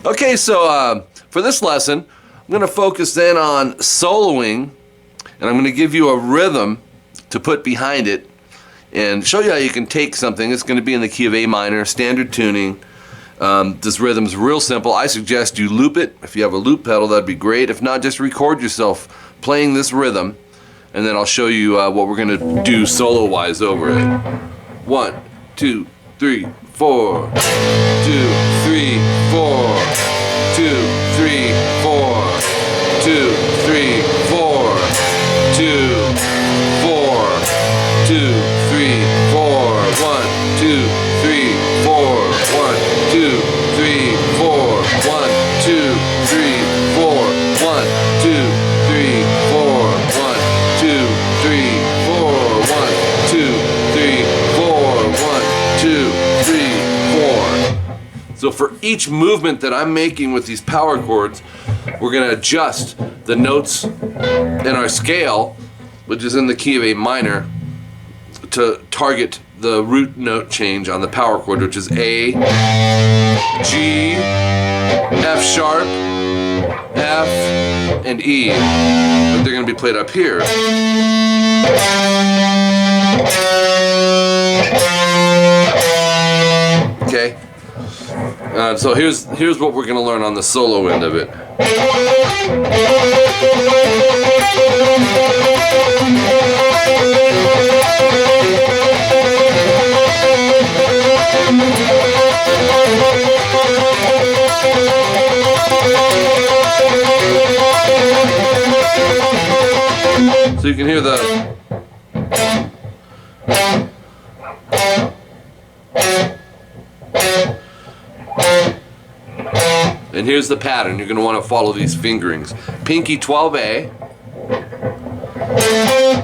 Okay, so for this lesson, I'm going to focus then on soloing, and I'm going to give you a rhythm to put behind it and show you how you can take something. It's going to be in the key of A minor, standard tuning. This rhythm's real simple. I suggest you loop it. If you have a loop pedal, that'd be great. If not, just record yourself playing this rhythm, and then I'll show you what we're going to do solo-wise over it. 1, 2, 3, 4. 2, 3, 4. 2, 3, 4. 2, 3, 4. 2, 4. 2, 3, 4. 1, 2, 3, 4. 1, 2, 3, 4. 1, 2, 3, 4. 1, 2, 3, 4. 1, 2, 3, 4. 1, 2, 3, 4. 1, 2, 3, 4. So for each movement that I'm making with these power chords, we're going to adjust the notes in our scale, which is in the key of A minor, to target the root note change on the power chord, which is A, G, F sharp, F, and E. But they're going to be played up here. Okay? So here's what we're going to learn on the solo end of it. So you can hear the and here's the pattern. You're going to want to follow these fingerings. Pinky 12A,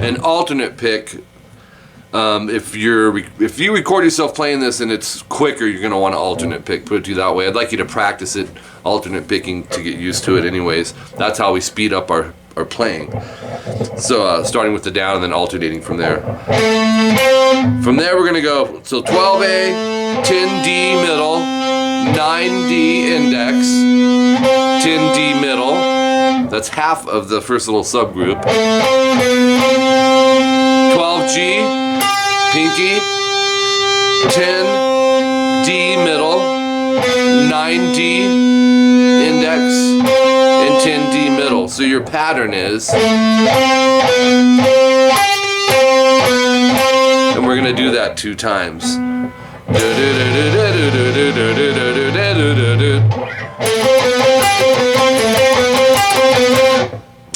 and alternate pick. If you record yourself playing this and it's quicker, you're going to want to alternate pick. Put it to you that way. I'd like you to practice it, alternate picking, to get used to it anyways. That's how we speed up our playing. So starting with the down and then alternating from there. From there we're going to go, so 12A, 10D middle, 9D index, 10D middle. That's half of the first little subgroup. 12G, pinky, 10D middle, 9D index, and 10D middle. So your pattern is, and we're going to do that 2 times.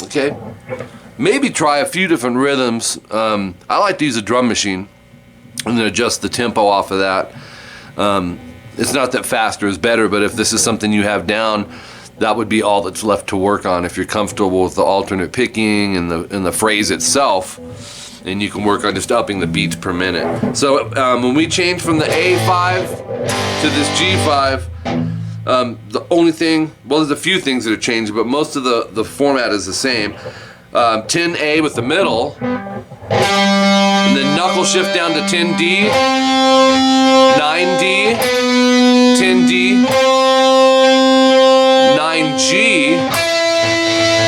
Okay, maybe try a few different rhythms. I like to use a drum machine and then adjust the tempo off of that. It's not that faster is better, but if this is something you have down, that would be all that's left to work on. If you're comfortable with the alternate picking and the phrase itself, and you can work on just upping the beats per minute. So when we change from the A5 to this G5, the only thing, well, there's a few things that are changing, but most of the format is the same. 10A with the middle, and then knuckle shift down to 10D, 9D, 10D, 9G,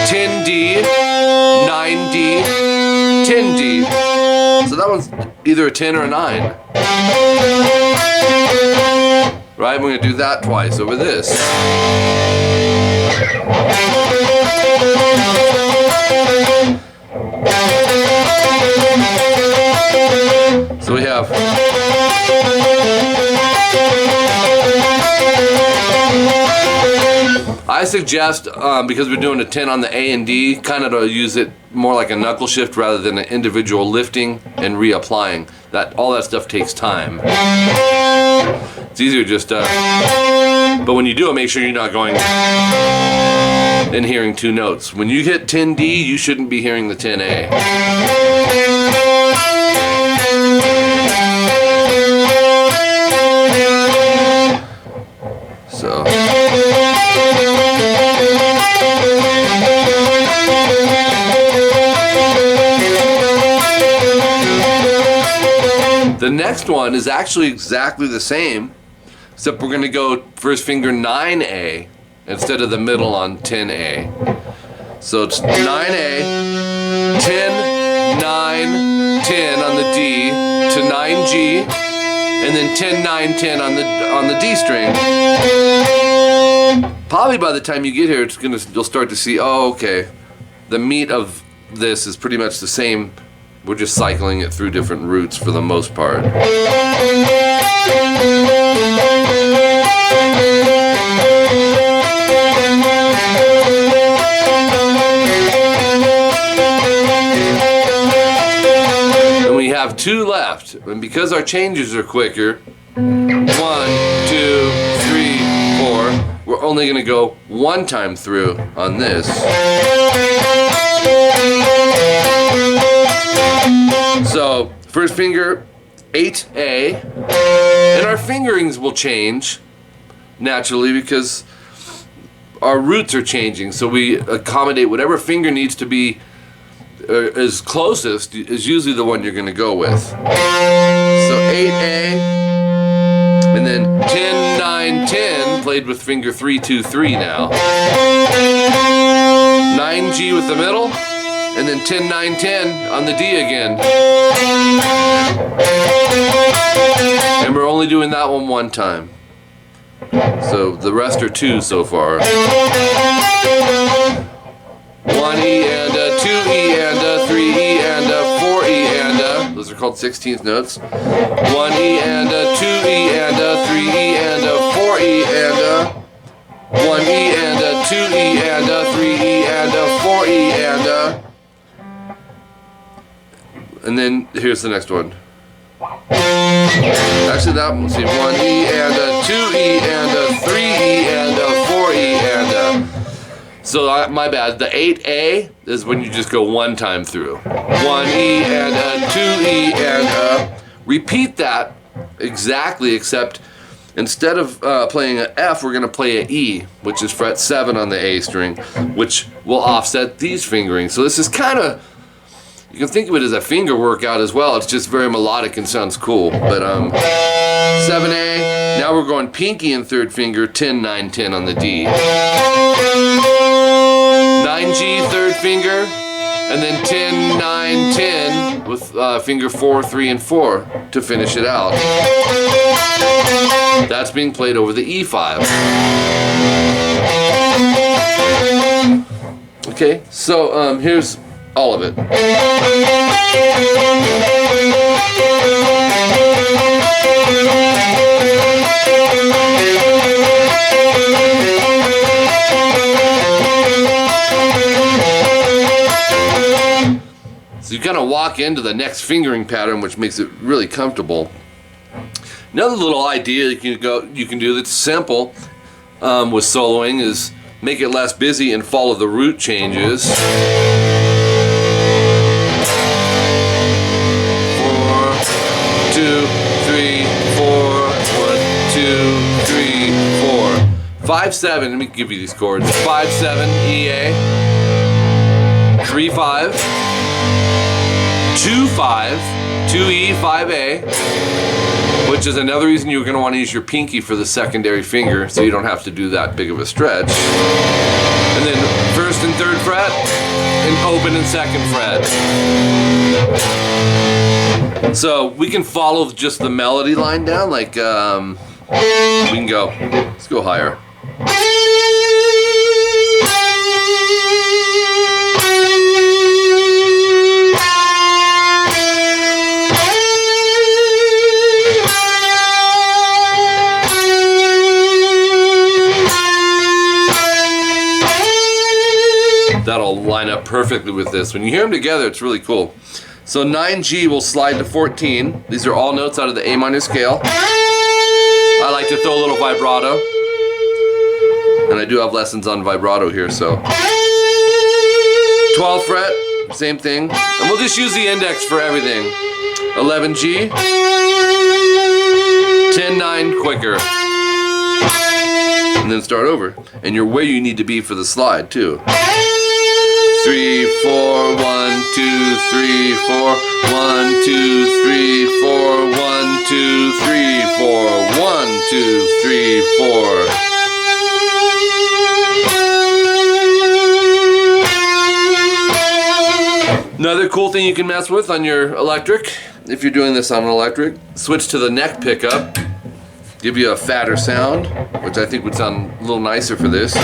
10D, 9D, 10D. So that one's either a 10 or a 9. Right, we're going to do that twice over this. So we have I suggest, because we're doing a 10 on the A and D, kind of to use it more like a knuckle shift rather than an individual lifting and reapplying. All that stuff takes time. It's easier just but when you do it, make sure you're not going and hearing 2 notes. When you hit 10D, you shouldn't be hearing the 10A. So the next one is actually exactly the same. except we're going to go first finger 9A instead of the middle on 10A. So it's 9A, 10, 9, 10 on the D to 9G, and then 10, 9, 10 on the D string. Probably by the time you get here, you'll start to see, oh, okay, the meat of this is pretty much the same. We're just cycling it through different roots for the most part. And we have 2 left, and because our changes are quicker, 1, 2, 3, 4, we're only going to go 1 time through on this. So, first finger, 8A, and our fingerings will change naturally because our roots are changing, so we accommodate whatever finger needs to be is closest is usually the one you're going to go with. So 8A, and then 10, 9, 10, played with finger 3, 2, 3 now. 9G with the middle, and then 10, 9, 10 on the D again. And we're only doing that one time. So the rest are 2 so far. 1E and a 2E and a 3E and a 4E and a, those are called 16th notes. 1E and a 2E and a 3E and a 4E and a 1E and a 2E and a 3E and a 4E and a, and then here's the next one. Actually that one, see, 1E and a 2E and a 3E and a 4E and a, so my bad, the 8A is when you just go 1 time through. 1E and a 2E and a, repeat that exactly, except instead of playing an F, we're going to play an E, which is fret 7 on the A string, which will offset these fingerings. So this is kind of, you can think of it as a finger workout as well. It's just very melodic and sounds cool. But 7A, now we're going pinky and third finger, 10, 9, 10 on the D. 9G, third finger, and then 10, 9, 10 with finger 4, 3, and 4 to finish it out. That's being played over the E5. Okay, so here's all of it. So you kind of walk into the next fingering pattern, which makes it really comfortable. Another little idea you can do that's simple with soloing is make it less busy and follow the root changes. 4, 2, 3, 4, 1, 2, 3, 4. 5, 7, let me give you these chords. 5, 7, EA, 3, 5, 2, 5, 2E, 5A, which is another reason you're going to want to use your pinky for the secondary finger so you don't have to do that big of a stretch. And then first and third fret, and open and second fret. So we can follow just the melody line down, like we can go, let's go higher. That'll line up perfectly with this. When you hear them together, it's really cool. So 9G will slide to 14. These are all notes out of the A minor scale. I like to throw a little vibrato. And I do have lessons on vibrato here, so. 12th fret, same thing. And we'll just use the index for everything. 11G. 10-9 quicker. And then start over. And you're where you need to be for the slide, too. 3, 4, 1, 2, 3, 4, 1, 2, 3, 4, 1, 2, 3, 4, 1, 2, 3, 4. Another cool thing you can mess with on your electric, if you're doing this on an electric, switch to the neck pickup, give you a fatter sound, which I think would sound a little nicer for this.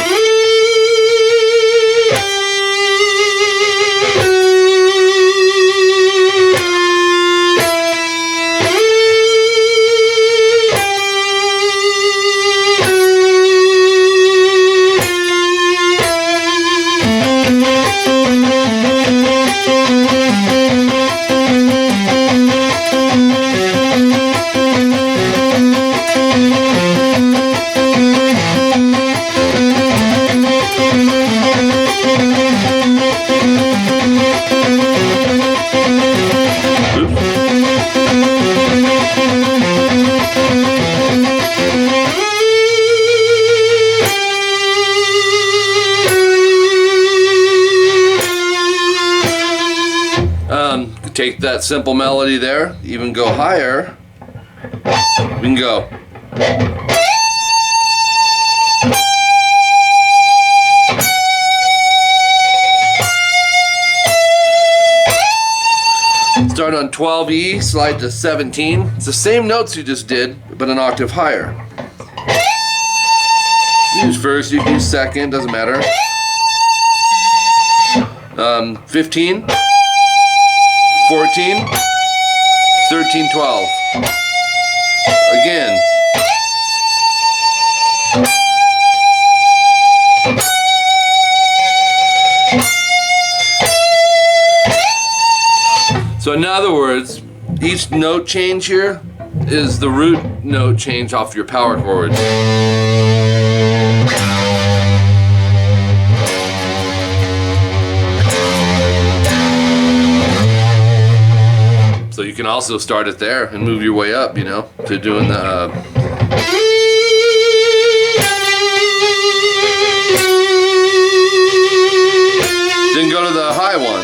Take that simple melody there, even go higher. We can go. Start on 12E, slide to 17. It's the same notes you just did, but an octave higher. Use first, you can use second, doesn't matter. 15. 14, 13, 12. Again. So in other words, each note change here is the root note change off your power chords. So you can also start it there and move your way up, you know, to doing the then go to the high one.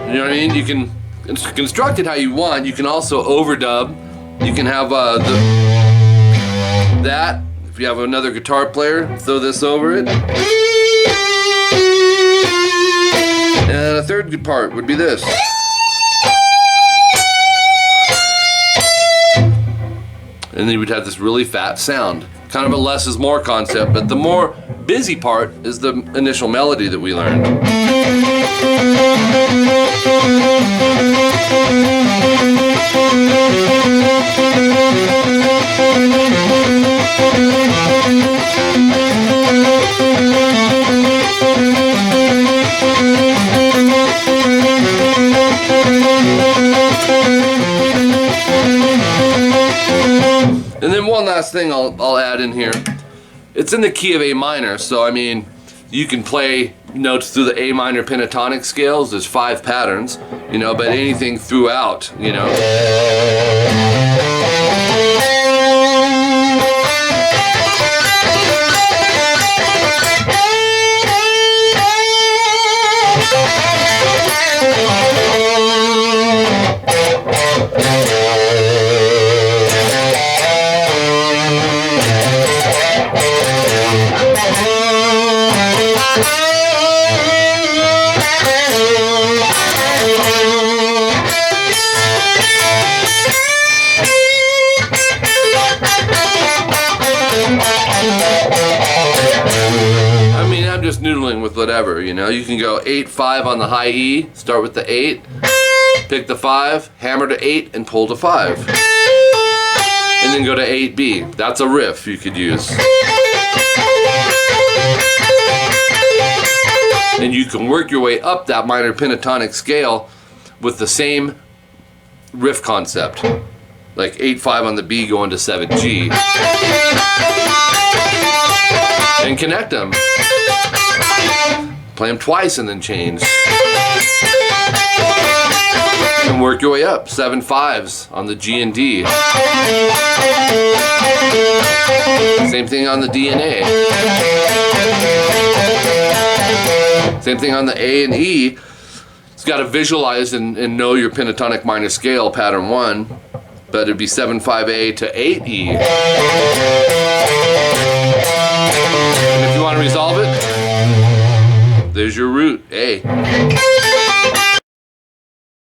You know what I mean? You can construct it how you want. You can also overdub. You can have that, if you have another guitar player, throw this over it. And a third good part would be this. And then you would have this really fat sound. Kind of a less is more concept, but the more busy part is the initial melody that we learned. And then one last thing I'll add in here. It's in the key of A minor, so I mean, you can play notes through the A minor pentatonic scales. There's 5 patterns, you know, but anything throughout, you know. I mean, I'm just noodling with whatever, you know. You can go 8, 5 on the high E, start with the 8, pick the 5, hammer to 8, and pull to 5. And then go to 8B. That's a riff you could use. And you can work your way up that minor pentatonic scale with the same riff concept. Like 8-5 on the B going to 7G. And connect them. Play them twice and then change. And work work your way up. 7 5s on the G and D. Same thing on the D and A. Same thing on the A and E. It's got to visualize and know your pentatonic minor scale, pattern 1, but it'd be 7 5A to 8E. And if you want to resolve it, there's your root, A.